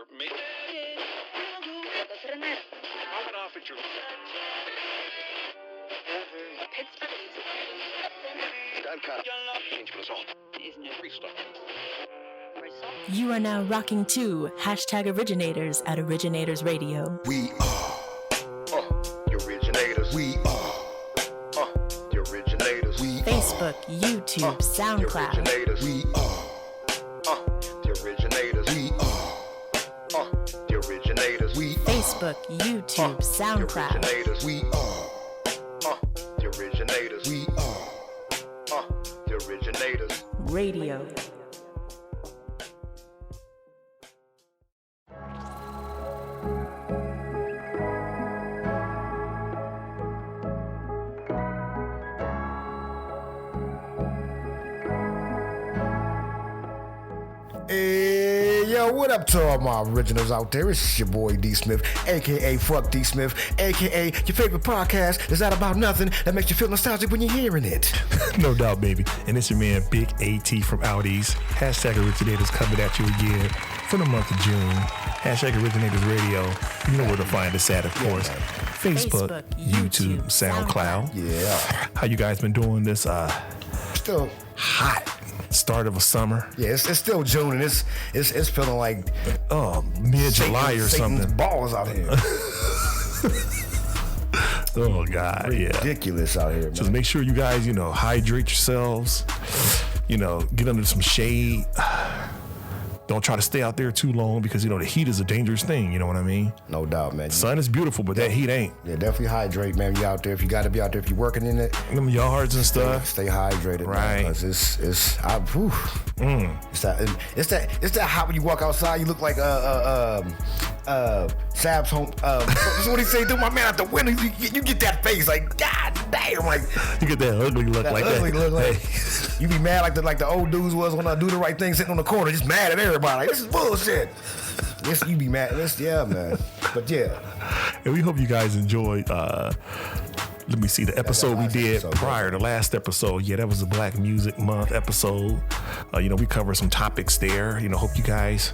or maybe knock it off at your You are now rocking to #Originators at Originators Radio. We are the originators. We are the originators. We Facebook, YouTube, SoundCloud. The originators. We are the originators. We are the originators. We Facebook, YouTube, SoundCloud. The originators. We are the originators. We are the originators. Radio. Hey, yo, what up to all my originals out there? It's your boy D Smith, aka Fuck D Smith, aka your favorite podcast that's not about nothing that makes you feel nostalgic when you're hearing it. No doubt, baby. And it's your man Big AT from Audis. #Originators coming at you again for the month of June. #Originators Radio. You know where to find us at, of course. Facebook, YouTube, SoundCloud. Yeah. How you guys been doing this Still hot start of a summer? Yeah, it's still June and it's feeling like mid-July or Satan's something. balls out here. Oh God, ridiculous out here, man. Just make sure you guys, hydrate yourselves. Get under some shade. Don't try to stay out there too long because, the heat is a dangerous thing. You know what I mean? No doubt, man. Sun is beautiful, but that heat ain't. Yeah, definitely hydrate, man. You out there. If you got to be out there, if you're working in it. Them yards and stuff. Stay hydrated, right? Because it's that hot when you walk outside. You look like Sab's home. That's what he say. Do my man out the window. You get that face like God damn, like you get that ugly look like that. Look like you be mad like the old dudes was when I do the right thing, sitting on the corner, just mad at everybody. Like, this is bullshit. Yes, you be mad. Yeah, man. But yeah. And we hope you guys enjoyed. Let me see the episode we did prior to last episode. Yeah, that was a Black Music Month episode. We covered some topics there. Hope you guys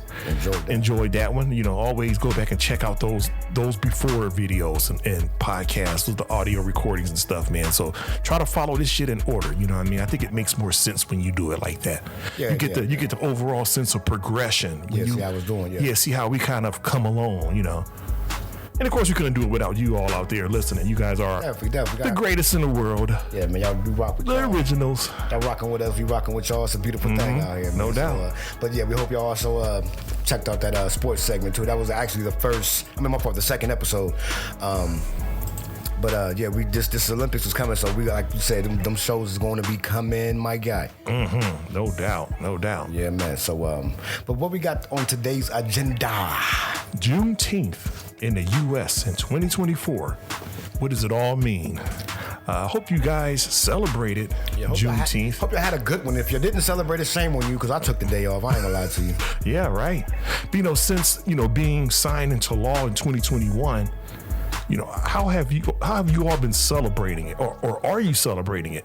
enjoyed that one. Always go back and check out those before videos and podcasts with the audio recordings and stuff, man. So try to follow this shit in order. You know what I mean? I think it makes more sense when you do it like that. Yeah, you get the overall sense of progression. See how I was doing. Yeah, see how we kind of come along. And of course, we couldn't do it without you all out there listening. You guys are definitely the greatest in the world. Yeah, man, y'all do rock with the originals. Y'all rocking with us, we rocking with y'all. It's a beautiful thing out here, man. No doubt. But yeah, we hope y'all also checked out that sports segment too. That was actually the second episode. But yeah, this Olympics was coming, so we, like you said, them shows is going to be coming, my guy. Mm-hmm. No doubt. Yeah, man. So, but what we got on today's agenda? Juneteenth in the U.S. in 2024. What does it all mean? I hope you guys celebrated Juneteenth. Hope you had a good one. If you didn't celebrate it, shame on you, because I took the day off. I ain't gonna lie to you. Yeah, right. But, since being signed into law in 2021. How have you all been celebrating it, or are you celebrating it?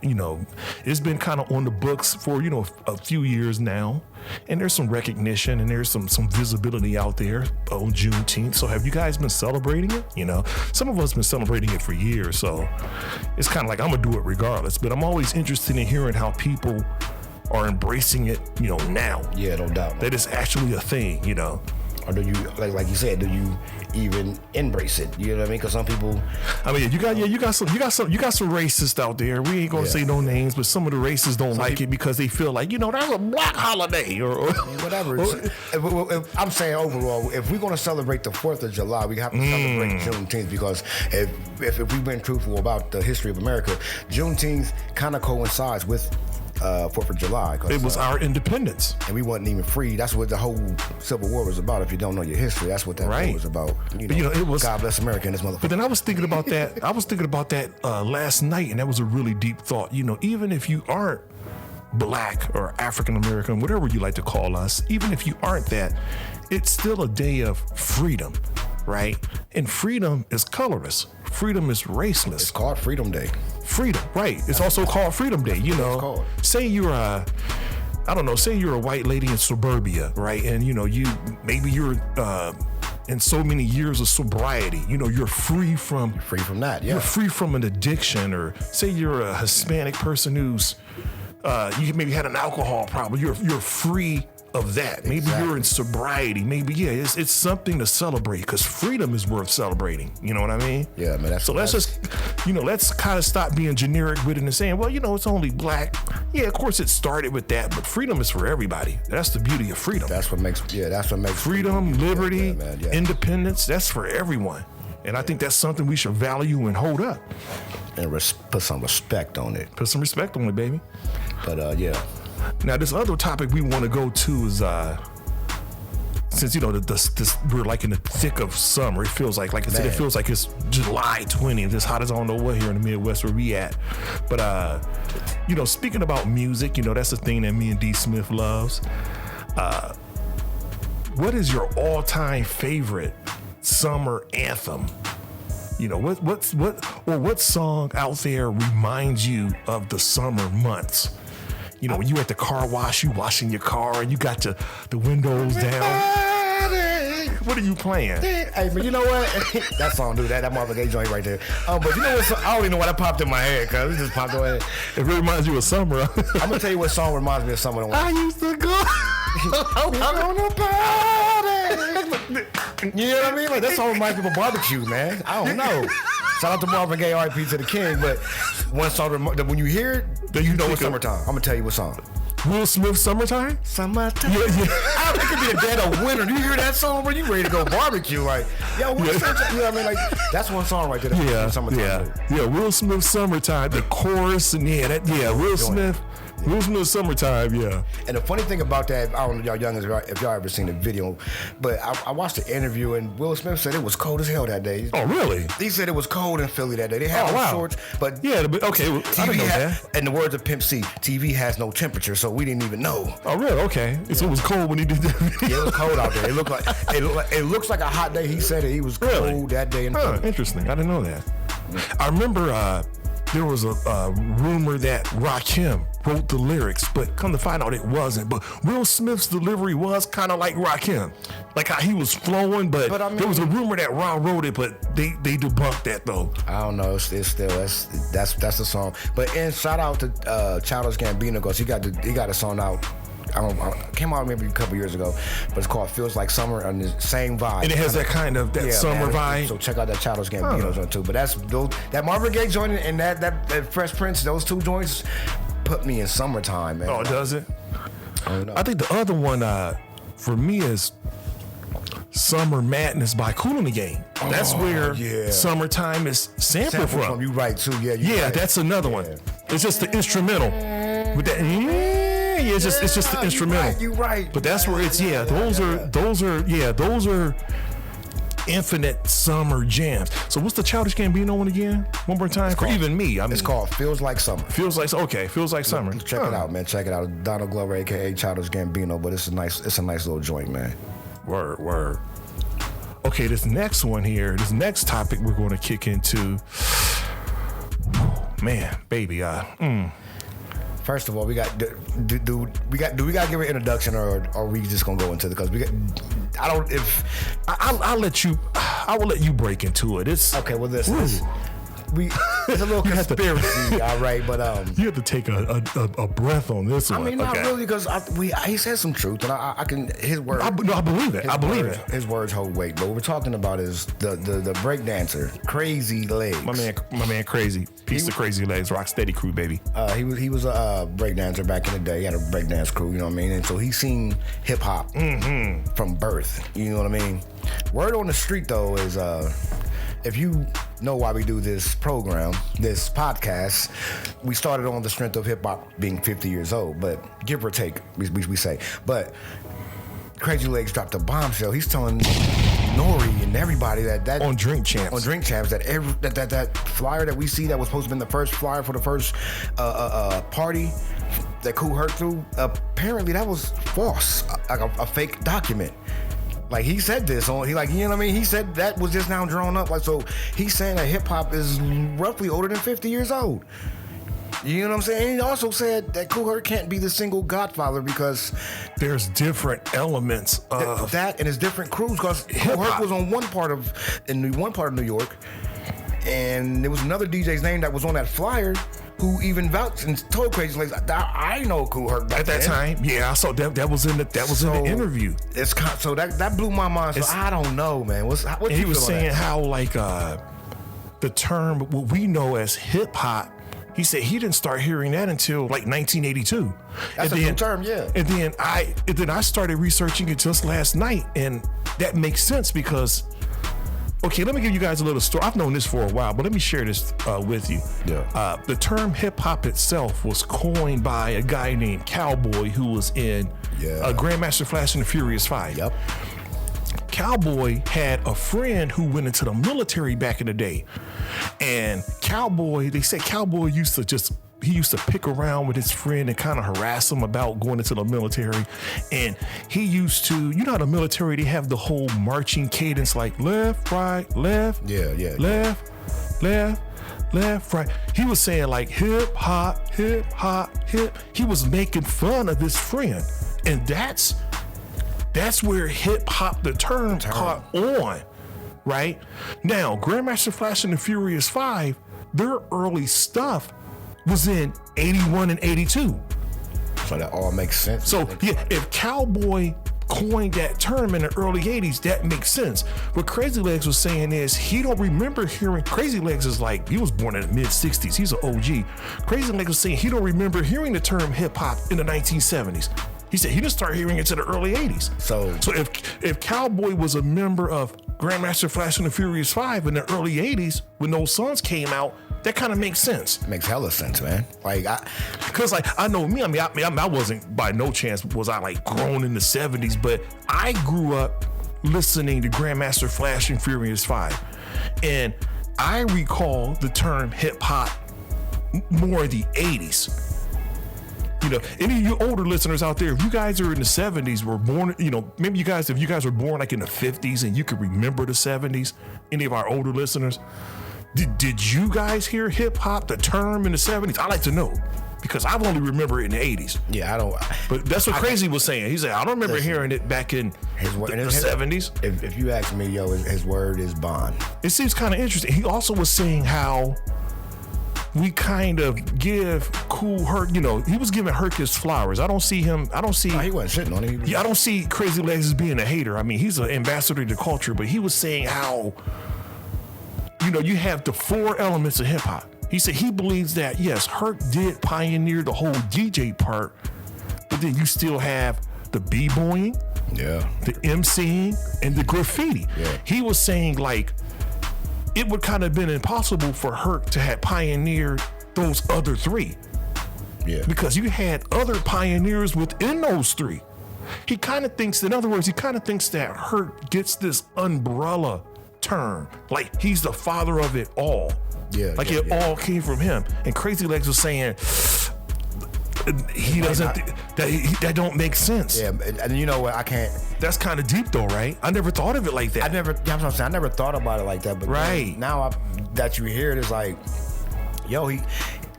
It's been kind of on the books for a few years now, and there's some recognition and there's some visibility out there on Juneteenth. So have you guys been celebrating it? Some of us been celebrating it for years, so it's kind of like I'm gonna do it regardless. But I'm always interested in hearing how people are embracing it, now. Yeah, no doubt. That it's actually a thing, Or do you, like you said, do you even embrace it? You know what I mean? Because some people. You got some racists out there. We ain't gonna say no names, but some of the racists don't like it because they feel like that's a black holiday or whatever. If I'm saying overall, if we're gonna celebrate the 4th of July, we have to celebrate Juneteenth, because if we've been truthful about the history of America, Juneteenth kind of coincides with 4th of July. It was our independence. And we wasn't even free. That's what the whole Civil War was about. If you don't know your history, that's what that war was about. It was God bless America and this motherfucker. But then I was thinking about that. Last night, and that was a really deep thought. Even if you aren't black or African American, whatever you like to call us, even if you aren't that, it's still a day of freedom, right? And freedom is colorless. Freedom is raceless. It's called Freedom Day. Freedom, right. It's also called Freedom Day, Say you're I don't know, say you're a white lady in suburbia, right? And you're in so many years of sobriety, you're free from that. Yeah. You're free from an addiction, or say you're a Hispanic person who's you maybe had an alcohol problem. You're free of that. Maybe you're in sobriety. Maybe it's something to celebrate, because freedom is worth celebrating. You know what I mean? Yeah, man. Let's kind of stop being generic with it and saying, well, it's only black. Yeah, of course it started with that, but freedom is for everybody. That's the beauty of freedom. That's what makes freedom, liberty, independence. That's for everyone. And I think that's something we should value and hold up. And put some respect on it. Put some respect on it, baby. But yeah. Now, this other topic we want to go to is, since we're like in the thick of summer, it feels like I said, it feels like it's July 20th. It's hot as I don't know what here in the Midwest where we at. But speaking about music, that's the thing that me and D. Smith loves. What is your all-time favorite summer anthem? What song out there reminds you of the summer months? When you at the car wash, you washing your car and you got the windows down. What are you playing? Hey, but you know what? That song, dude, that Marvin Gaye joint right there. But you know what? I don't even know why that popped in my head, cause it just popped in my head. It really reminds you of summer. I'm gonna tell you what song reminds me of summer. I used to go on a party. You know what I mean? Like, that song reminds me of a barbecue, man. I don't know. Shout out to Marvin Gaye, R.I.P. to the King. But one song that when you hear it, then you know it's summertime. I'm gonna tell you what song. Will Smith, Summertime? Summertime. Yeah. It could be a dead of winter. Do you hear that song, bro? You ready to go barbecue? Like, yo, you know what I mean? Like, that's one song right there. Summertime. Yeah. Will Smith, Summertime. The chorus and Will Smith. Will Smith, Summertime, yeah. And the funny thing about that, I don't know y'all youngins if y'all ever seen the video, but I watched the interview and Will Smith said it was cold as hell that day. Oh, really? He said it was cold in Philly that day. They had no shorts, but okay, I didn't know that. In the words of Pimp C, TV has no temperature, so we didn't even know. Oh, really? Okay. Yeah. So it was cold when he did that video. Yeah, it was cold out there. It looks like a hot day. He said it. He was cold that day in Philly. Interesting. I didn't know that. I remember there was a rumor that Rakim wrote the lyrics, but come to find out it wasn't. But Will Smith's delivery was kind of like Rakim, like how he was flowing. But there was a rumor that Ron wrote it, but they debunked that though. I don't know. It's still that's the song. But shout out to Childish Gambino, because he got a song out. Came out maybe a couple years ago, but it's called "Feels Like Summer" on the same vibe. And it has that kind of summer vibe. So check out that Childish Gambino joint too. But that Marvin Gaye joint and that Fresh Prince, those two joints put me in summertime, man. Oh, does it? I don't know. I think the other one for me is Summer Madness by Kool and the Gang. That's where Summertime is sampled from. You right too. Yeah, right. That's another one. It's just the instrumental with that. It's just the instrumental. You're right. But that's where it's those are infinite summer jams. So what's the Childish Gambino one again? One more time for even me. It's called "Feels Like Summer." Feels like summer. Check it out, man. Check it out. Donald Glover, aka Childish Gambino. But it's a nice little joint, man. Word. Okay, this next topic we're going to kick into. Man, baby, First of all, we got do we got to give an introduction, or are we just gonna go into it? Because I'll let you break into it. It's okay. Well, it's a little conspiracy, all right, but you have to take a breath on this one. I mean, not really, because he said some truth, and I can his word. I believe it. I believe it. His words hold weight. But what we're talking about is the break dancer, Crazy Legs. My man, Crazy. Piece of Crazy Legs, Rocksteady crew, baby. He was a break dancer back in the day. He had a break dance crew, you know what I mean? And so he's seen hip hop from birth. You know what I mean? Word on the street though is if you know why we do this program, this podcast, we started on the strength of hip hop being 50 years old, but give or take, we say. But Crazy Legs dropped a bombshell. He's telling Nori and everybody that on Drink Champs that flyer that we see that was supposed to be the first flyer for the first party that Kool Herc threw, apparently that was false, like a fake document. Like, he said this on, you know what I mean? He said that was just now drawn up. Like, so he's saying that hip hop is roughly older than 50 years old. You know what I'm saying? And he also said that Kool Herc can't be the single Godfather because there's different elements of that, and it's different crews. Because Kool Herc was on one part of New York, and there was another DJ's name that was on that flyer who even vouched and told Crazy Legs, I know Kool Herc back at that then. time. Yeah, I saw that was in the interview. It's so that blew my mind. So I don't know, man. What he was saying how like the term what we know as hip hop. He said he didn't start hearing that until like 1982. That's a new term, yeah. And then I started researching it just last night, and that makes sense because, okay, let me give you guys a little story. I've known this for a while, but let me share this with you. Yeah. The term hip hop itself was coined by a guy named Cowboy who was in Grandmaster Flash and the Furious 5. Yep. Cowboy had a friend who went into the military back in the day. And Cowboy, they said Cowboy used to pick around with his friend and kind of harass him about going into the military. And he used to, you know how the military, they have the whole marching cadence like left, right, left, left, right. He was saying like hip hop, hip hop, hip. He was making fun of his friend. And that's where hip hop, the term caught on, right? Now, Grandmaster Flash and the Furious 5, their early stuff was in 81 and 82. So that all makes sense. So, yeah, if Cowboy coined that term in the early 80s, that makes sense. What Crazy Legs was saying is he don't remember hearing, Crazy Legs is like, he was born in the mid-60s. He's an OG. Crazy Legs was saying he don't remember hearing the term hip hop in the 1970s. He said he didn't start hearing it to the early 80s. So if Cowboy was a member of Grandmaster Flash and the Furious 5 in the early 80s, when those songs came out, that kind of makes sense. It makes hella sense, man. Because I know me, I wasn't, by no chance was I like grown in the 70s, but I grew up listening to Grandmaster Flash and Furious 5. And I recall the term hip hop more the 80s. You know, any of you older listeners out there, if you guys are in the 70s, were born, you know, maybe if you guys were born like in the 50s and you could remember the 70s, any of our older listeners, did you guys hear hip hop, the term in the 70s? I like to know because I've only remember it in the 80s. Yeah, I don't. But that's what Crazy was saying. He said, I don't remember hearing it back in the 70s. If you ask me, his word is bond. It seems kind of interesting. He also was saying how we kind of give Kool Herc, you know, he was giving Herc his flowers. He wasn't shitting on him. I don't see Crazy Legs as being a hater. I mean, he's an ambassador to culture, but he was saying how, you know, you have the four elements of hip hop. He said he believes that, yes, Herc did pioneer the whole DJ part, but then you still have the b-boying, the MCing, and the graffiti. Yeah. He was saying like, it would kind of been impossible for Herc to have pioneered those other three. Yeah. Because you had other pioneers within those three. He kind of thinks, in other words, that Herc gets this umbrella term. Like he's the father of it all. Yeah. Like it all came from him. And Crazy Legs was saying, he doesn't, that don't make sense. Yeah, and you know what, I can't. That's kind of deep though, right? I never thought of it like that. I never thought about it like that, but right now that you hear it, it's like, yo,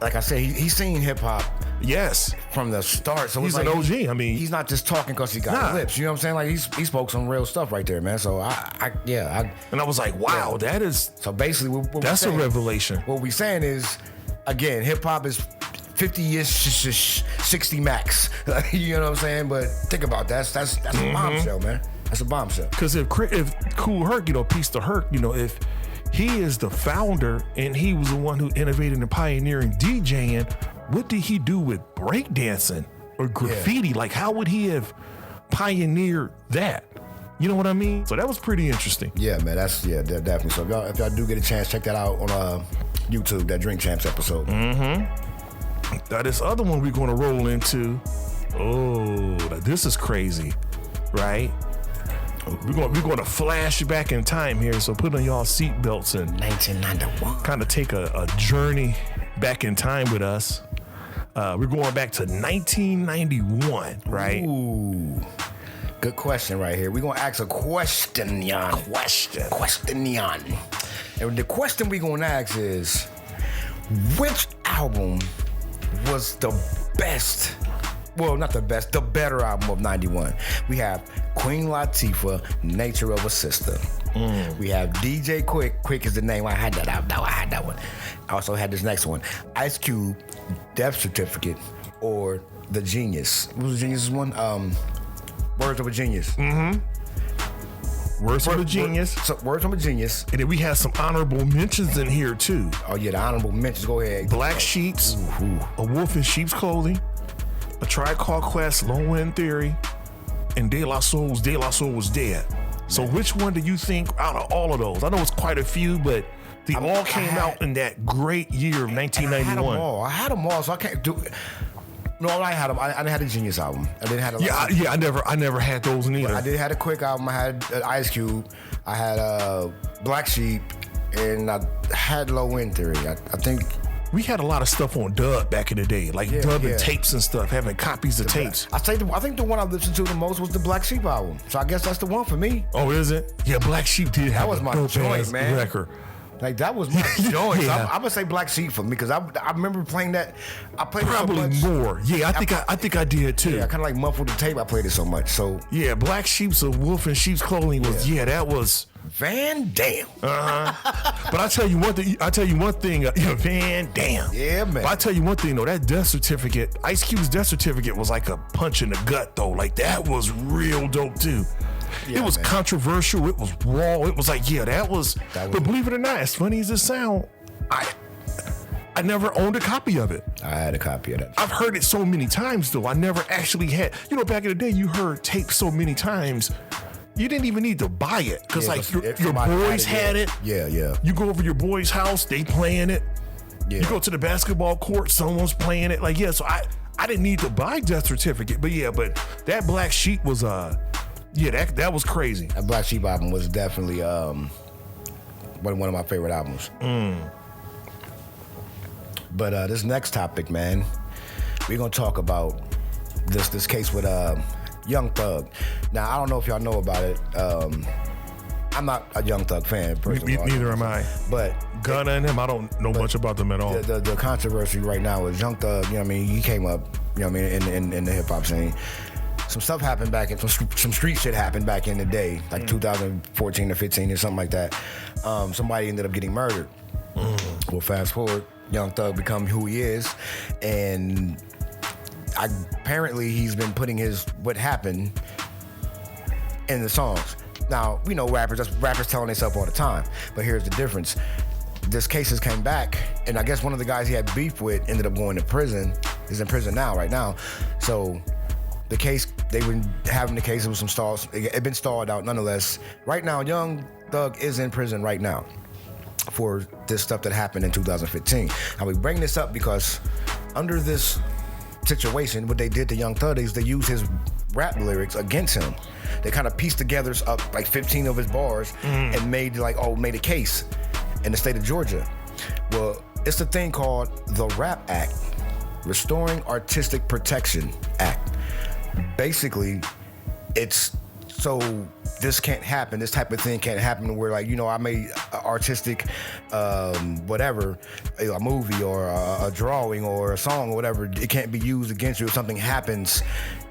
like I said, he's seen hip hop. Yes, from the start. So he's it's like, an OG. I mean, he's not just talking because he got lips. You know what I'm saying? Like he spoke some real stuff right there, man. So and I was like, wow, that is. So basically, that's a revelation. What we saying is, again, hip hop is 50 years, 60 max. You know what I'm saying? But think about that. That's a bombshell, man. That's a bombshell. Because if Kool Herc, you know, Peace to Herc, you know, if he is the founder and he was the one who innovated and pioneering DJing, what did he do with breakdancing or graffiti? Yeah. Like, how would he have pioneered that? You know what I mean? So that was pretty interesting. Yeah, man. Definitely. So if y'all do get a chance, check that out on YouTube, that Drink Champs episode. Now this other one we're going to roll into. Oh, this is crazy, right? We're going to flash back in time here. So put on y'all seatbelts and 1991. Kind of take a journey back in time with us. We're going back to 1991, right? Ooh, good question right here. We're going to ask a question, Jan. Question, Jan. And the question we're going to ask is, which album was the best. Well, not the best, the better album of 91. We have Queen Latifah, Nature of a Sister. We have DJ Quick. Quick is the name. I had that out. I had that one. I also had this next one. Ice Cube, Death Certificate, or The Genius. What was the Genius one? Words of a Genius. Words from a Genius. Words from a Genius. And then we have some honorable mentions in here too. Oh yeah, the honorable mentions. Go ahead. Black Sheeps, A Wolf in Sheep's Clothing, A Tribe Called Quest, Low End Theory, and De La Soul's De La Soul Was Dead. So which one do you think out of all of those? I know it's quite a few, but they all came out in that great year of 1991. I had them all, so I can't do. No, I had them. I didn't have the Genius album. I didn't have. I never had those neither. I did have a Quick album. I had Ice Cube. I had Black Sheep, and I had Low End Theory. I think. We had a lot of stuff on dub back in the day, like dubbing tapes and stuff, having copies of tapes. I think the one I listened to the most was the Black Sheep album. So I guess that's the one for me. Oh, is it? Yeah, Black Sheep did have that was my joint, man. Record. Like that was my joint. So I'm gonna say Black Sheep for me because I remember playing that. I played probably it so much. More. Yeah, I think I did too. Yeah, I kind of like muffled the tape. I played it so much. So yeah, Black Sheep's A Wolf in Sheep's Clothing was that was. Van Dam. But I tell you one thing. Van Dam. Yeah, man. But I tell you one thing though. That Death Certificate, Ice Cube's Death Certificate was like a punch in the gut though. Like that was real dope too. Yeah, it was controversial. It was raw. It was like that was. But believe it or not, as funny as it sounds, I never owned a copy of it. I had a copy of that. I've heard it so many times though. I never actually had. Back in the day, you heard tapes so many times. You didn't even need to buy it because your boys had it. Yeah. You go over your boy's house, they playing it. Yeah. You go to the basketball court, someone's playing it. So I didn't need to buy Death Certificate, but that Black Sheep was that was crazy. That Black Sheep album was definitely one of my favorite albums. But this next topic, man, we're gonna talk about this case with Young Thug. Now, I don't know if y'all know about it. I'm not a Young Thug fan, personally. Neither am I. But Gunna and him, I don't know much about them at all. The controversy right now is Young Thug, he came up, in the hip-hop scene. Some stuff happened back in, some street shit happened back in the day, like 2014 or 15 or something like that. Somebody ended up getting murdered. Well, fast forward, Young Thug become who he is, and apparently he's been putting what happened in the songs. Now, we know rappers telling themselves all the time, but here's the difference. This case has came back, and I guess one of the guys he had beef with ended up going to prison. He's in prison right now. So the case, they've been having the case with some stalls. It had been stalled out nonetheless. Right now, Young Thug is in prison right now for this stuff that happened in 2015. Now, we bring this up because under this situation, what they did to Young Thug is they used his rap lyrics against him. They kind of pieced together up like 15 of his bars and made a case in the state of Georgia. Well, it's a thing called the RAP Act, Restoring Artistic Protection Act. Basically, it's so this can't happen. This type of thing can't happen where I made artistic, whatever, a movie or a drawing or a song or whatever. It can't be used against you if something happens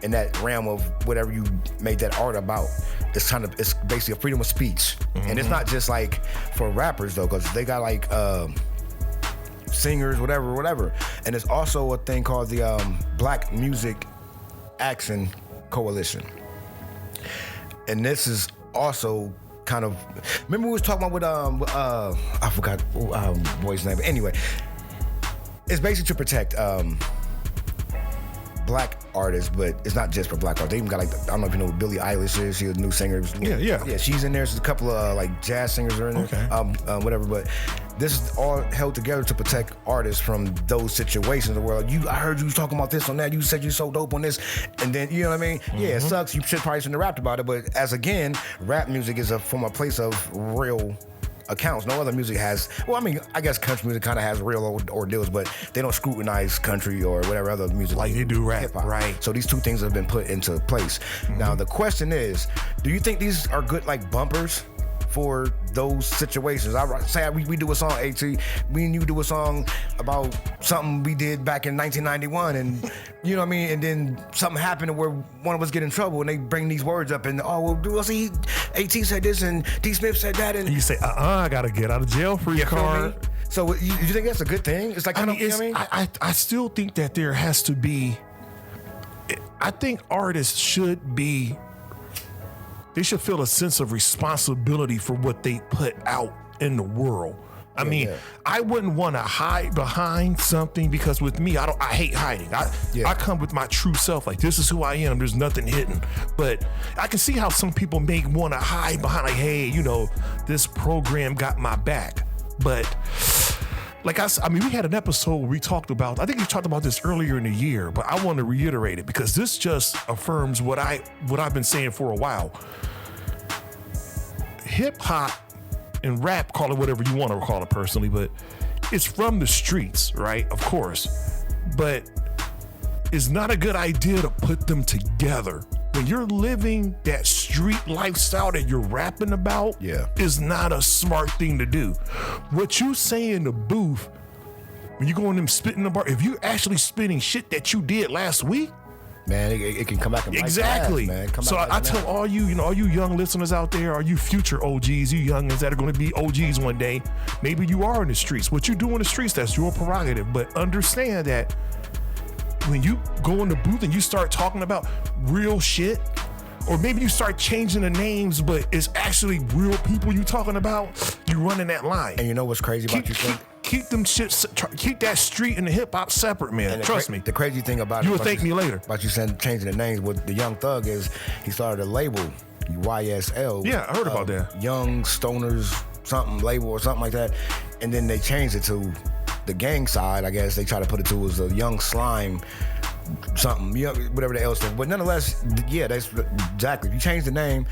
in that realm of whatever you made that art about. It's basically a freedom of speech. And it's not just like for rappers though, because they got singers, whatever. And it's also a thing called the Black Music Action Coalition. And this is also kind of, remember we was talking about with I forgot boy's name, but anyway, it's basically to protect black artists, but it's not just for black artists. They even got I don't know if you know who Billie Eilish is. She's a new singer. Yeah, she's in there. There's a couple of jazz singers are in there. Okay. Whatever, but this is all held together to protect artists from those situations where I heard you was talking about this on that. You said you're so dope on this, and then you know what I mean? Yeah, it sucks. You should probably shouldn't have rapped about it, but rap music is from a place of real accounts. No other music has. Well, I mean, I guess country music kind of has real ordeals, but they don't scrutinize country or whatever other music like they do rap. Hip-hop. Right. So these two things have been put into place. Now the question is, do you think these are good bumpers for those situations. I say we do a song, AT, me and you do a song about something we did back in 1991, and you know what I mean, and then something happened where one of us get in trouble, and they bring these words up, and see, AT said this, and D Smith said that, and you say, I gotta get out of jail free card. So you think that's a good thing? It's like, you know what I mean? I still think that there has to be. I think artists should feel a sense of responsibility for what they put out in the world. I mean, I wouldn't want to hide behind something, because with me, I hate hiding. I come with my true self. Like, this is who I am. There's nothing hidden. But I can see how some people may want to hide behind, like, hey, this program got my back. But like I mean, we had an episode where we talked about, I think you talked about this earlier in the year, but I want to reiterate it because this just affirms what I've been saying for a while. Hip hop and rap, call it whatever you want to call it personally, but it's from the streets, right? Of course. But it's not a good idea to put them together. When you're living that street lifestyle that you're rapping about, is not a smart thing to do. What you say in the booth, when you go in them spitting the bar, if you actually spitting shit that you did last week, man, it can come back and exactly. Bite fast, man. So I tell all you, all you young listeners out there, all you future OGs, you youngins that are going to be OGs one day, maybe you are in the streets. What you do in the streets, that's your prerogative. But understand that when you go in the booth and you start talking about real shit, or maybe you start changing the names, but it's actually real people you talking about, you running that line. And you know what's crazy about keep them shit, keep that street and the hip hop separate, man. Trust me. The crazy thing about you will thank me later. About you changing the names with the Young Thug is he started a label, YSL. Yeah, I heard about that. Young Stoners something label or something like that, and then they changed it to the gang side. I guess they try to put it to as a Young Slime something, whatever the else thing. But nonetheless, yeah, that's exactly. If you change the name,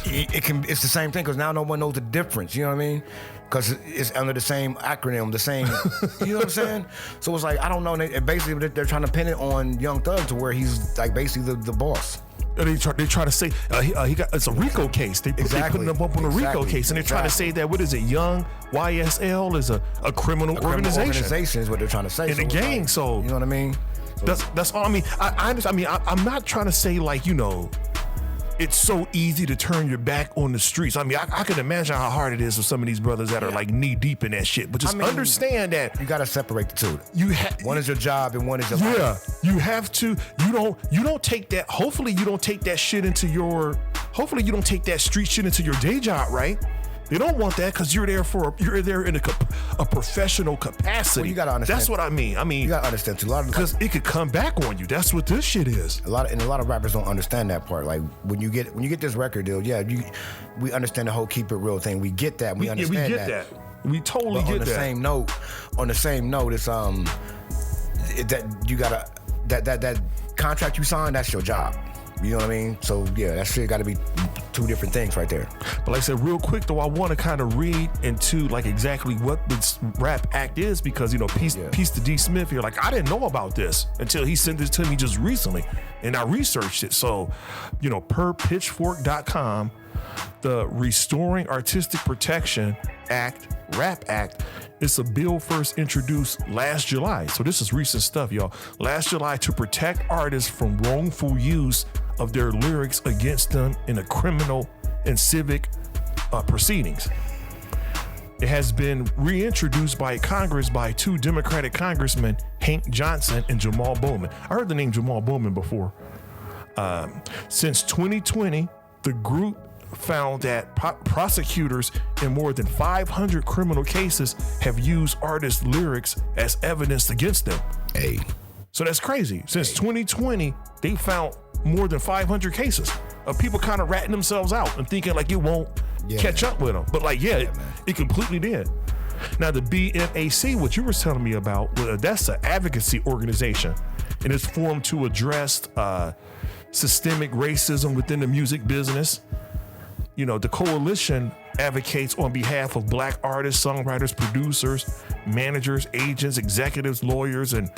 it's the same thing, because now no one knows the difference. You know what I mean? Because it's under the same acronym, the same. You know what I'm saying? So it's like, I don't know. Basically, they're trying to pin it on Young Thug to where he's like basically the boss. They try to say he got, it's a RICO case. They putting him up on a RICO case, and they're trying to say that, what is it? Young YSL is a criminal organization. Organization is what they're trying to say. In a gang, like, so you know what I mean? So, that's all. I mean, I understand. I mean, I'm not trying to say like, it's so easy to turn your back on the streets. I mean, I can imagine how hard it is for some of these brothers that are like knee deep in that shit. But just understand that you got to separate the two. One is your job and one is your life. Yeah, you have to. You don't take that. Hopefully, you don't take that shit into your. Hopefully, you don't take that street shit into your day job, right? They don't want that because you're there in a professional capacity. Well, you gotta understand. That's what I mean. You gotta understand too. Because it could come back on you. That's what this shit is. A lot of rappers don't understand that part. Like when you get this record deal, we understand the whole keep it real thing. We get that. We understand that. We totally get that. On the same note, it's that you gotta that contract you signed, that's your job. You know what I mean? So yeah, that shit got to be two different things right there. But like I said, real quick though, I want to kind of read into like exactly what this rap act is, because peace to D Smith here. Like, I didn't know about this until he sent this to me just recently, and I researched it. So, per Pitchfork.com, the Restoring Artistic Protection Act, Rap Act, it's a bill first introduced last July. So this is recent stuff, y'all. Last July, to protect artists from wrongful use of their lyrics against them in a criminal and civic proceedings. It has been reintroduced by Congress by two Democratic congressmen, Hank Johnson and Jamal Bowman. I heard the name Jamal Bowman before. Since 2020, the group found that prosecutors in more than 500 criminal cases have used artists' lyrics as evidence against them. Hey. So that's crazy. Since 2020, they found more than 500 cases of people kind of ratting themselves out and thinking like it won't catch up with them. But like, it completely did. Now the BMAC, what you were telling me about, that's an advocacy organization, and it's formed to address systemic racism within the music business. The coalition advocates on behalf of Black artists, songwriters, producers, managers, agents, executives, lawyers, and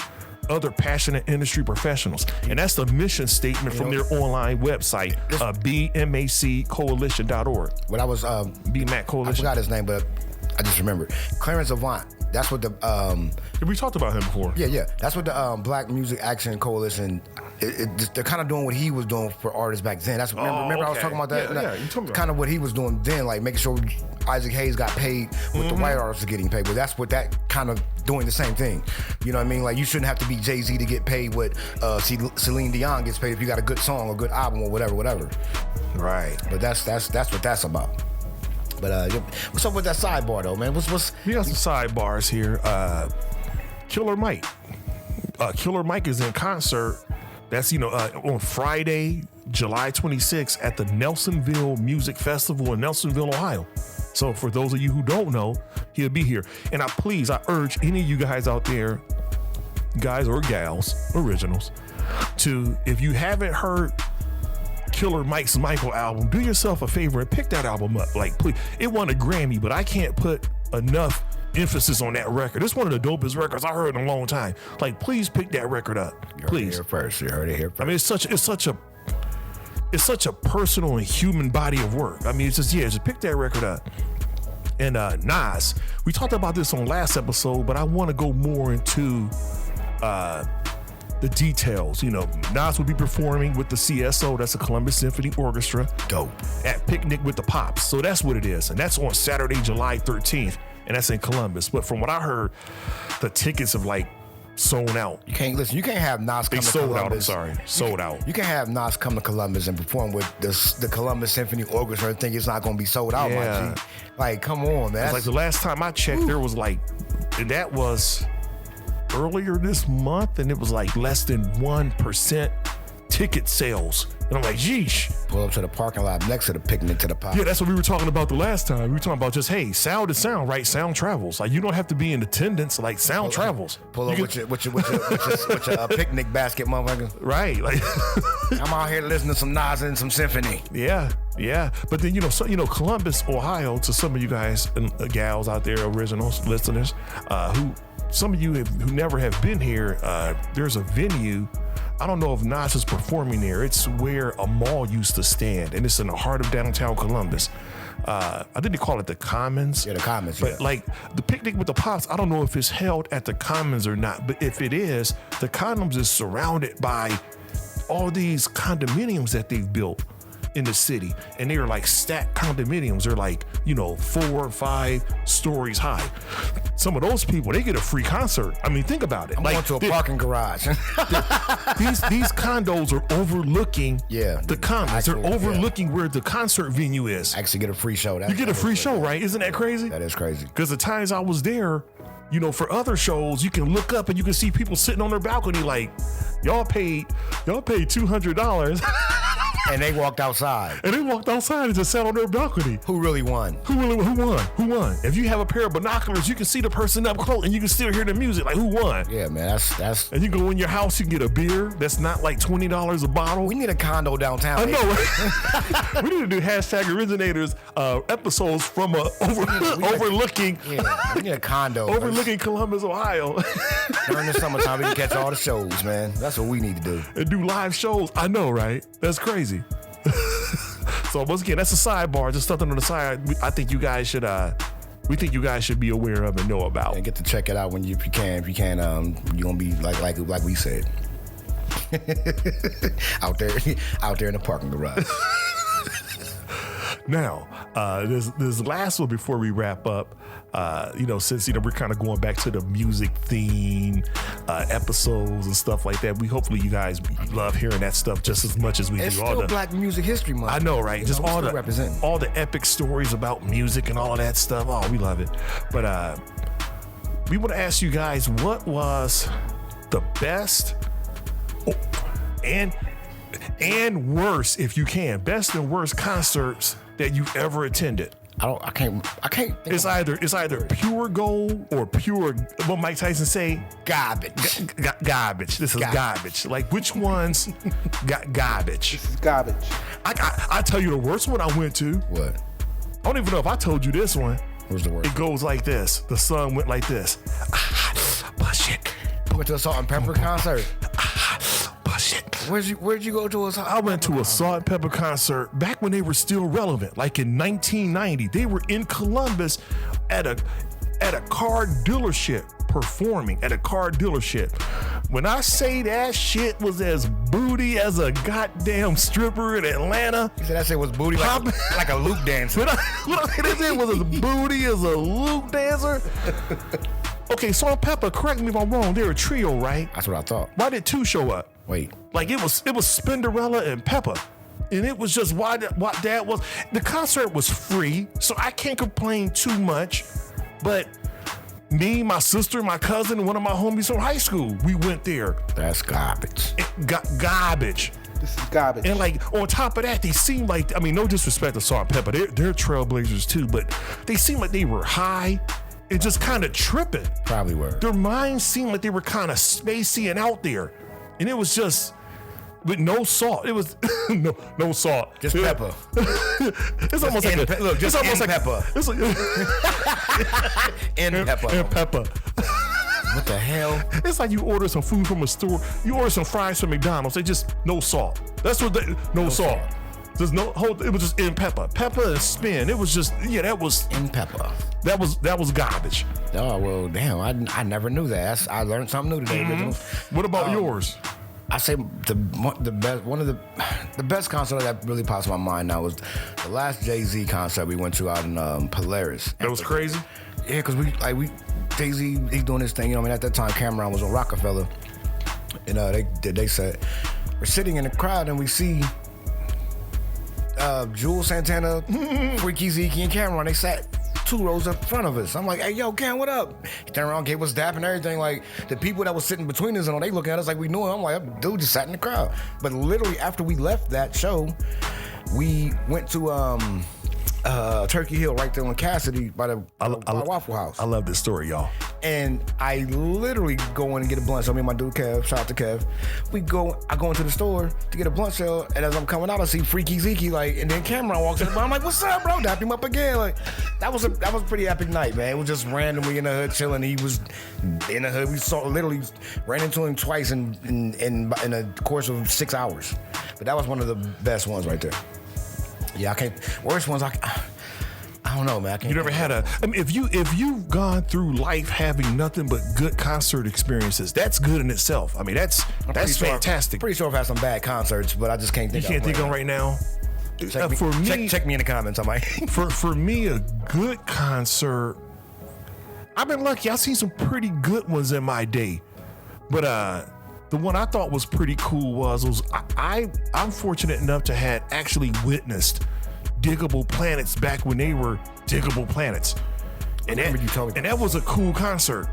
other passionate industry professionals. And that's the mission statement from their online website, bmaccoalition.org. When I was BMAC Coalition. I forgot his name, but I just remembered. Clarence Avant. That's what the we talked about him before. Yeah. That's what the Black Music Action Coalition. They're kind of doing what he was doing for artists back then. That's remember I was talking about that. Yeah, you talking about kind of what he was doing then, like making sure Isaac Hayes got paid what the white artists are getting paid. But that's what that kind of doing the same thing. You know what I mean? Like you shouldn't have to be Jay-Z to get paid what Celine Dion gets paid if you got a good song, a good album, or whatever. Right. But that's what that's about. But what's up with that sidebar though, man? What's we got some sidebars here. Killer Mike. Killer Mike is in concert. That's on Friday, July 26th at the Nelsonville Music Festival in Nelsonville, Ohio. So for those of you who don't know, he'll be here. And I urge any of you guys out there, guys or gals, originals, to, if you haven't heard Killer Mike's Michael album, do yourself a favor and pick that album up. Like, please. It won a Grammy, but I can't put enough emphasis on that record. It's one of the dopest records I heard in a long time. Like, please pick that record up. Please. You heard it here first. I mean, it's such a personal and human body of work. I mean, it's just pick that record up. And Nas, we talked about this on last episode, but I want to go more into the details. Nas will be performing with the CSO, that's the Columbus Symphony Orchestra. Dope. At Picnic with the Pops. So that's what it is. And that's on Saturday, July 13th. And that's in Columbus. But from what I heard, the tickets have sold out. You can't have Nas come to Columbus. Sold out. You can't have Nas come to Columbus and perform with the Columbus Symphony Orchestra and think it's not going to be sold out, my G. Like, come on, man. It's like the last time I checked, there was and that was earlier this month, and it was less than 1% ticket sales. And I'm like, geesh. Pull up to the parking lot next to the Picnic to the Pop. Yeah, that's what we were talking about the last time. We were talking about just, hey, sound is sound, right? Sound travels. Like, you don't have to be in attendance. Like, sound travels. Pull up with your picnic basket, motherfucker. Right. Like, I'm out here listening to some Nas and some symphony. Yeah. But then, Columbus, Ohio, to some of you guys and gals out there, originals, listeners, who some of you who never have been here, there's a venue. I don't know if Nas is performing there. It's where a mall used to stand, and it's in the heart of downtown Columbus. I think they call it the Commons. Yeah, the Commons. But the Picnic with the Pops, I don't know if it's held at the Commons or not. But if it is, the Commons is surrounded by all these condominiums that they've built in the city, and they're stacked condominiums. They're 4 or 5 stories high. Some of those people, they get a free concert. I mean, think about it. I'm going to a parking garage. these condos are overlooking the Commons. They're overlooking where the concert venue is. Actually get a free show. You get a free show, right? Isn't that crazy? That is crazy. Because the times I was there, for other shows, you can look up and you can see people sitting on their balcony y'all paid $200. And they walked outside. And just sat on their balcony. Who really won? Who won? If you have a pair of binoculars, you can see the person up close and you can still hear the music. Who won? Yeah, man, that's. And you go in your house, you can get a beer that's not $20 a bottle. We need a condo downtown. I know. We need to do #originators episodes from overlooking. We need a condo. Overlooking Columbus, Ohio. During the summertime, we can catch all the shows, man. That's what we need to do. And do live shows. I know, right? That's crazy. So once again, that's a sidebar, just something on the side. I think you guys should. We think you guys should be aware of and know about. And get to check it out if you can. You're gonna be like we said, out there in the parking garage. Now, this last one before we wrap up. Since we're kind of going back to the music theme episodes and stuff like that, hopefully you guys love hearing that stuff just as much as we it's do. Still Black Music History Month. I know, right? Just all the epic stories about music and all of that stuff. Oh, we love it. But we want to ask you guys, what was the best and worst, if you can, best and worst concerts that you've ever attended? I can't. It's either pure gold or pure, what Mike Tyson say, garbage. Garbage. This is garbage. Which ones got garbage? This is garbage. I tell you the worst one I went to. What? I don't even know if I told you this one. Where's the worst? It goes like this. The song went like this. Push it. went to a Salt and Pepper concert. Shit. Where'd you go to a Salt? I went to a Salt and Pepper concert back when they were still relevant, like in 1990. They were in Columbus at a car dealership, performing at a car dealership. When I say that shit was as booty as a goddamn stripper in Atlanta. You said that shit was booty like a loop dancer. What I said was as booty as a loop dancer. Okay, Salt and Pepper, correct me if I'm wrong, they're a trio, right? That's what I thought. Why did two show up? Wait. Like it was Spinderella and Pepper. And it was just what that was. The concert was free, so I can't complain too much. But me, my sister, my cousin, and one of my homies from high school, we went there. That's garbage. Garbage. This is garbage. And like on top of that, they seemed like, I mean, no disrespect to Salt and Pepper, they're trailblazers too, but they seemed like they were high and just kind of tripping. Probably were. Their minds seemed like they were kind of spacey and out there. And it was just with no salt. It was no salt. Just pepper. It's almost like it's almost like pepper. It's like pepper. And pepper. What the hell? It's like you order some food from a store. You order some fries from McDonald's. They just no salt. That's what no salt. There's no whole. It was just in pepper. Pepper and spin. It was just that was in pepper. That was garbage. Oh well, damn! I never knew that. I learned something new today. Mm-hmm. What about yours? I say the best one of the best concert that really pops in my mind now was the last Jay-Z concert we went to out in Polaris. That was crazy. Yeah, because we Jay-Z, he's doing his thing. You know, I mean, at that time Cameron was on Rockefeller, and they said we're sitting in the crowd and we see Jules Santana, Freaky Zeke, and Cameron. They sat 2 rows up front of us. I'm like, hey, yo, Cam, what up? He turned around, gave us dap and everything. Like, the people that was sitting between us, and they looking at us like we knew him. I'm like, dude just sat in the crowd. But literally, after we left that show, we went to Turkey Hill right there on Cassidy by the Waffle House. I love this story, y'all. And I literally go in and get a blunt. So me and my dude Kev, shout out to Kev. I go into the store to get a blunt shell, and as I'm coming out, I see Freaky Zeke, and then Cameron walks in. I'm like, "What's up, bro?" Dap him up again. Like that was a pretty epic night, man. It was just randomly in the hood chilling. He was in the hood. We literally ran into him twice in a course of 6 hours. But that was one of the best ones right there. Yeah, I can't. Worst ones, I don't know, man. You never had I mean, if you've gone through life having nothing but good concert experiences, that's good in itself. I mean, that's fantastic. Pretty sure I've had some bad concerts, but I just can't think. You can't think of them right now. Check me in the comments. I might. For me, a good concert. I've been lucky. I've seen some pretty good ones in my day, but the one I thought was pretty cool was I'm fortunate enough to had actually witnessed Diggable Planets back when they were Diggable Planets. And that was a cool concert.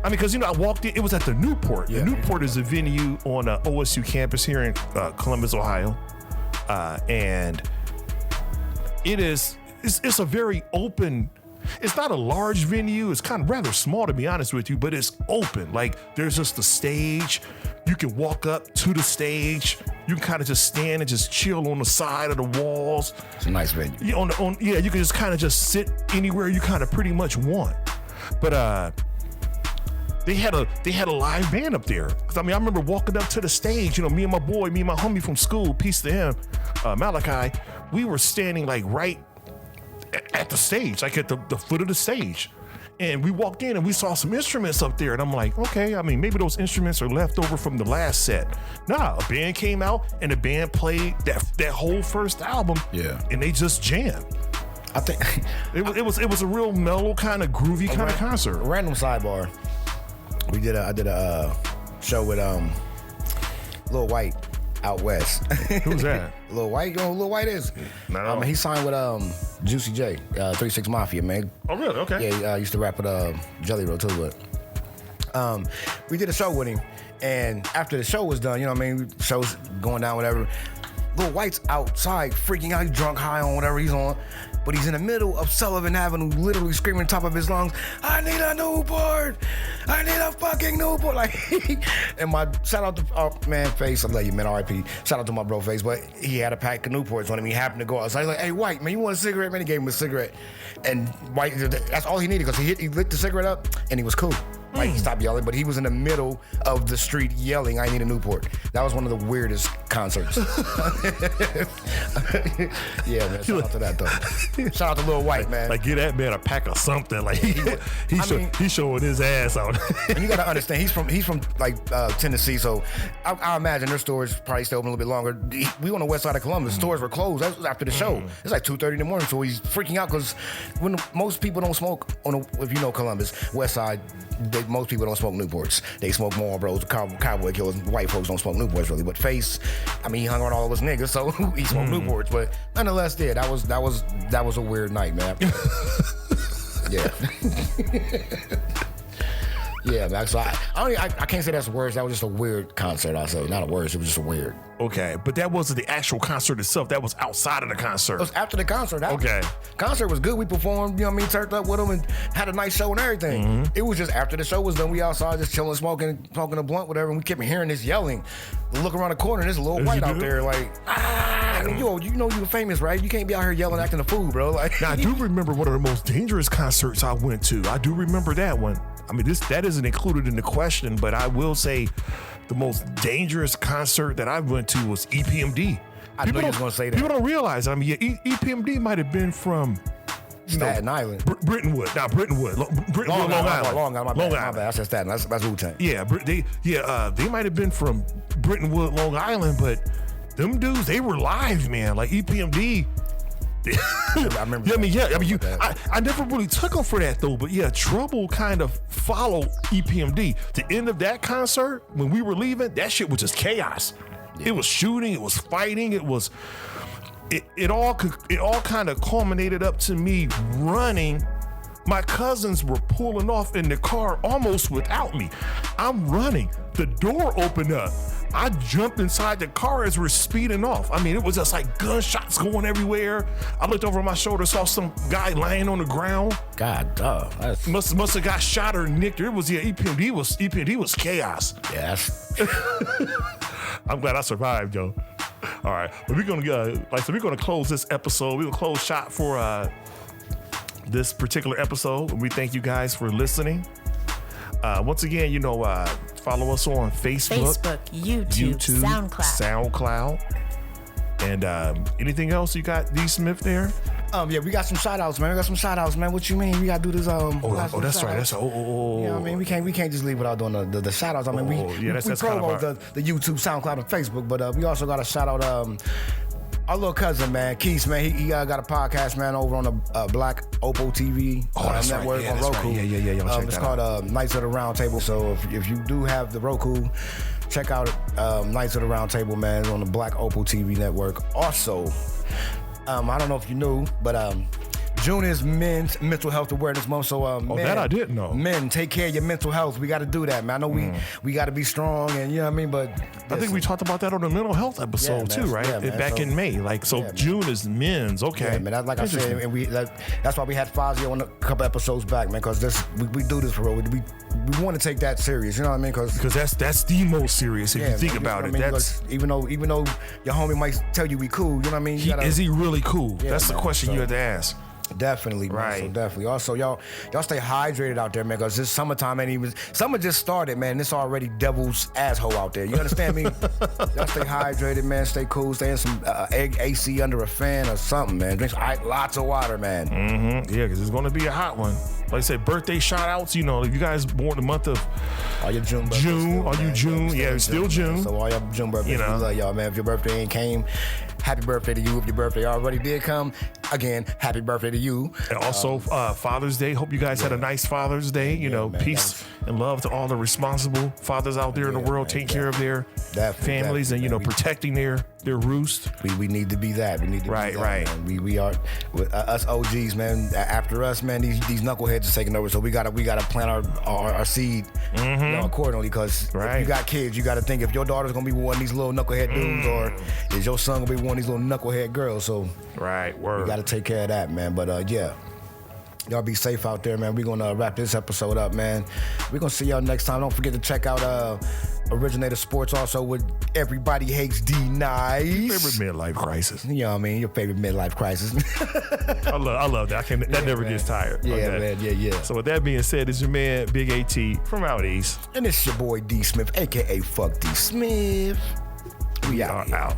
I mean, because, I walked in, it was at the Newport. Yeah, the Newport is a venue on OSU campus here in Columbus, Ohio. And it's a very open, it's not a large venue. It's kind of rather small, to be honest with you, but it's open. Like, there's just a stage. You can walk up to the stage. You can kind of just stand and just chill on the side of the walls. It's a nice venue. Yeah, you can just kind of just sit anywhere you kind of pretty much want. But they had a live band up there. Cause I remember walking up to the stage. Me and my homie from school, peace to him, Malachi. We were standing like right at the stage, like at the foot of the stage. And we walked in and we saw some instruments up there. And I'm like, okay, maybe those instruments are left over from the last set. Nah, a band came out and the band played that whole first album. Yeah. And they just jammed. I think it was a real mellow kind of groovy kind of concert. Random sidebar. I did a show with Lil White out west. Who's that? Lil White, you know who Lil White is? No. He signed with Juicy J, 36 Mafia, man. Oh really? Okay. Yeah, I used to rap with Jelly Roll too, but we did a show with him, and after the show was done, show's going down, whatever. Lil White's outside freaking out. He's drunk, high on whatever he's on, but he's in the middle of Sullivan Avenue, literally screaming top of his lungs, "I need a Newport! I need a fucking Newport!" Like, and shout out to Face. I love you, man. R.I.P. Shout out to my bro Face, but he had a pack of Newports on him. He happened to go outside. He's like, "Hey, White, man, you want a cigarette?" Man, he gave him a cigarette, and White, that's all he needed because he lit the cigarette up and he was cool. Like, he stopped yelling, but he was in the middle of the street yelling, "I need a Newport." That was one of the weirdest concerts. Yeah, man. Shout out to that, though. Shout out to Lil White, man. Like, get that man a pack of something. Like, he's showing his ass out. And you got to understand, he's from like Tennessee, so I imagine their stores probably still open a little bit longer. We on the west side of Columbus, stores were closed. That was after the show. It's like 2:30 in the morning, so he's freaking out because when most people don't smoke if you know Columbus, west side, most people don't smoke Newports. They smoke Marlboros, cowboy killers. White folks don't smoke Newports really, but Face, I mean, he hung around all of his niggas, so he smoked Newports. But nonetheless, yeah, that was a weird night, man. Yeah. Yeah, man. So I can't say that's words. That was just a weird concert. I say not a words. It was just a weird. Okay, but that wasn't the actual concert itself. That was outside of the concert. It was after the concert. Okay. Concert was good. We performed. You know what I mean? Turned up with them and had a nice show and everything. It was just after the show was done. We outside just chilling, smoking a blunt, whatever. And we kept hearing this yelling. We look around the corner. And there's a little white out there, like, yo, you know you were famous, right? You can't be out here yelling, acting a fool, bro. Like, now I do remember one of the most dangerous concerts I went to. I do remember that one. I mean, that isn't included in the question, but I will say the most dangerous concert that I went to was EPMD. I knew you was going to say that. People don't realize, I mean, yeah, EPMD might have been from Staten Island. Brittonwood. Long Island. My bad. I said Staten. That's Wu-Tang. Yeah, they might have been from Brittonwood, Long Island, but them dudes, they were live, man. Like EPMD. I remember. I never really took them for that though. But yeah, Trouble kind of followed EPMD. The end of that concert, when we were leaving, that shit was just chaos. Yeah. It was shooting, it was fighting, it all kind of culminated up to me running. My cousins were pulling off in the car almost without me. I'm running. The door opened up. I jumped inside the car as we're speeding off. I mean, it was just like gunshots going everywhere. I looked over my shoulder, saw some guy lying on the ground. God, must have got shot or nicked. It was EPMD was chaos. Yes. I'm glad I survived, yo. All right, but we're gonna close this episode. We're gonna close shop for this particular episode. We thank you guys for listening. Once again, follow us on Facebook, YouTube, SoundCloud. And anything else you got, D. Smith, there? Yeah, we got some shout outs, man. What you mean? We gotta do this. That's right. That's you know what I mean? We can't just leave without doing the shout outs. I mean, we promote the YouTube, SoundCloud, and Facebook, but we also got to shout out our little cousin, man, Keith, man. He got a podcast, man, over on the Black Opal TV network on Roku. Right. Yeah. It's called Knights of the Round Table. So if you do have the Roku, check out Knights of the Round Table, man, on the Black Opal TV network. Also, I don't know if you knew, but June is Men's Mental Health Awareness Month. So, men, that I didn't know. Men, take care of your mental health. We got to do that, man. I know we got to be strong, and you know what I mean. But I think we talked about that on the mental health episode too, right? Yeah, back in May. June is men's. Okay. Yeah, man. Like I said, and that's why we had Fazio on a couple episode back, man. Because we do this for real. We want to take that serious. You know what I mean? Because that's the most serious if you think about it. That's even though your homie might tell you we cool. You know what I mean? Is he really cool? Yeah, that's the question you had to ask. Definitely, man. Right. So definitely. Also, y'all stay hydrated out there, man, because this summertime ain't even. Summer just started, man. It's already devil's asshole out there. You understand me? Y'all stay hydrated, man. Stay cool. Stay in some egg AC under a fan or something, man. Drink lots of water, man. Mm-hmm. Yeah, because it's going to be a hot one. Like I said, birthday shout outs. If you guys born the month of all your June. Yeah, it's still June. So all your June birthdays, we love y'all, man. If your birthday ain't came, happy birthday to you. If your birthday already did come, again, happy birthday to you. And also Father's Day. Hope you guys had a nice Father's Day. Man, peace and love to all the responsible fathers out there in the world, taking care of their families and protecting their roost. We need to be that. We need to be that. Right. Man. We are us OGs, man. After us, man, these knuckleheads are taking over. So we gotta plant our seed accordingly. Because if you got kids, you gotta think if your daughter's gonna be one of these little knucklehead dudes, or is your son gonna be one of these little knucklehead girls. So we gotta take care of that, man. But y'all be safe out there, man. We're gonna wrap this episode up, man. We're gonna see y'all next time. Don't forget to check out Originator Sports, also with Everybody Hates D Nice. Favorite midlife crisis. You know what I mean? Your favorite midlife crisis. I love that. That never man. gets tired. Yeah, Okay. man. Yeah. So with that being said, it's your man Big AT from out east. And it's your boy D Smith, aka Fuck D Smith. We out here. Out.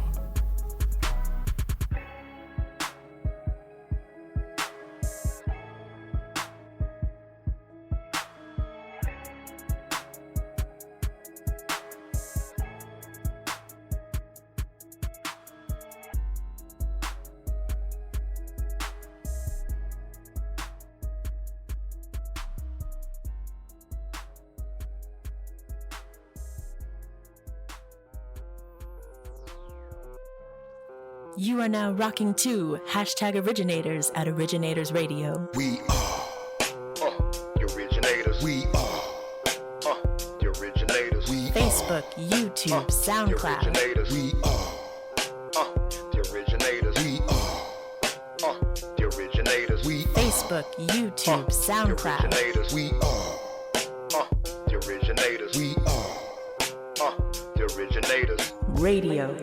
You are now rocking to #Originators at Originators Radio. We are the originators. We are the originators. We Facebook, YouTube, the SoundCloud. originators. We are the originators. We are the originators. We Facebook, YouTube, the SoundCloud. originators. We are the originators. We are the originators. Radio.